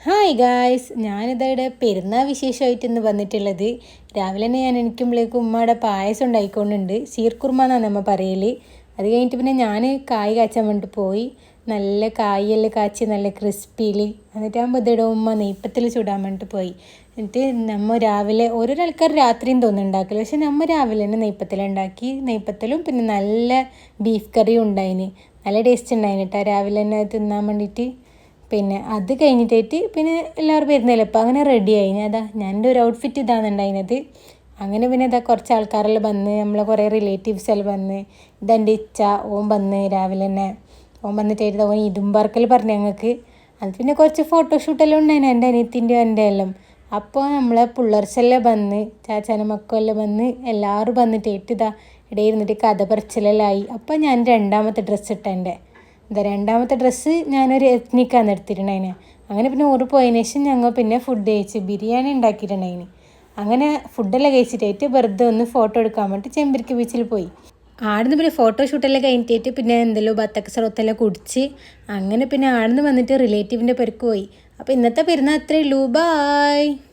Hi guys, ഞാനിതവിടെ പെരുന്നാൾ വിശേഷമായിട്ട് ഇന്ന് വന്നിട്ടുള്ളത്. രാവിലെ തന്നെ ഞാൻ എനിക്കുമ്പോഴേക്കും ഉമ്മയുടെ പായസം ഉണ്ടായിക്കൊണ്ടുണ്ട്. സീർക്കുർമ എന്നാണ് നമ്മൾ പറയൽ. അത് കഴിഞ്ഞിട്ട് പിന്നെ ഞാൻ കായ് കാച്ചാൻ വേണ്ടിയിട്ട് പോയി. നല്ല കായെല്ലാം കാച്ചി നല്ല ക്രിസ്പിയിൽ എന്നിട്ടാകുമ്പോൾ ഇതിടെ ഉമ്മ നെയ്പ്പത്തിൽ ചൂടാൻ വേണ്ടിയിട്ട് പോയി. എന്നിട്ട് നമ്മൾ രാവിലെ ഓരോരോ ആൾക്കാർ രാത്രിയും തോന്നുന്നുണ്ടാക്കില്ല, പക്ഷെ നമ്മൾ രാവിലെ തന്നെ നെയ്പ്പത്തിലുണ്ടാക്കി. നെയ്പ്പത്തലും പിന്നെ നല്ല ബീഫ് കറിയും ഉണ്ടായിന്. നല്ല ടേസ്റ്റ് ഉണ്ടായിന് കേട്ടോ രാവിലെ തന്നെ തിന്നാൻ വേണ്ടിയിട്ട്. പിന്നെ അത് കഴിഞ്ഞിട്ടായിട്ട് പിന്നെ എല്ലാവരും വരുന്നില്ല. അപ്പം അങ്ങനെ റെഡി ആയി. ഞാൻ എൻ്റെ ഒരു ഔട്ട്ഫിറ്റ് ഇതാണെന്നുണ്ടായിരുന്നത്. അങ്ങനെ പിന്നെ കുറച്ച് ആൾക്കാരെല്ലാം വന്ന്, നമ്മളെ കുറേ റിലേറ്റീവ്സ് എല്ലാം വന്ന്. ഇതെൻ്റെ ഇച്ച ഓൻ വന്ന് രാവിലെ തന്നെ. ഓൻ വന്നിട്ടായിട്ട് ഓൻ ഇതുംബർക്കൽ പറഞ്ഞു ഞങ്ങൾക്ക്. അത് പിന്നെ കുറച്ച് ഫോട്ടോഷൂട്ടെല്ലാം ഉണ്ടായിരുന്നു എൻ്റെ അനിയത്തിൻ്റെ എൻ്റെ എല്ലാം. അപ്പോൾ നമ്മളെ പിള്ളേർച്ചെല്ലാം വന്ന്, ചാച്ചാനും മക്കളെല്ലാം വന്ന് എല്ലാവരും വന്നിട്ടായിട്ട് ഇടയിൽ ഇരുന്നിട്ട് കഥ പറച്ചിലെല്ലാം ആയി. അപ്പോൾ ഞാൻ രണ്ടാമത്തെ ഡ്രസ്സ് ഇട്ടെൻ്റെ രണ്ടാമത്തെ ഡ്രസ്സ് ഞാനൊരു എത്നിക്കാണ് എടുത്തിട്ടുണ്ടായിന്. അങ്ങനെ പിന്നെ ഓറ് പോയതിന് ശേഷം ഞങ്ങൾ പിന്നെ ഫുഡ് കഴിച്ച് ബിരിയാണി ഉണ്ടാക്കിയിട്ടുണ്ടായിന്. അങ്ങനെ ഫുഡെല്ലാം കഴിച്ചിട്ടായിട്ട് വെറുതെ ഒന്ന് ഫോട്ടോ എടുക്കാൻ വേണ്ടി ചെമ്പരിക്ക് ബീച്ചിൽ പോയി. ആടുന്ന് പിന്നെ ഫോട്ടോഷൂട്ടെല്ലാം കഴിഞ്ഞിട്ട് പിന്നെ എന്തെല്ലോ ബത്തക്ക സർവത്തെല്ലാം കുടിച്ച് അങ്ങനെ പിന്നെ ആടുന്ന് വന്നിട്ട് റിലേറ്റീവിൻ്റെ പെരക്ക് പോയി. അപ്പോൾ ഇന്നത്തെ പെരുന്നാൾ അത്രയേ ഉള്ളൂ. ബായ്.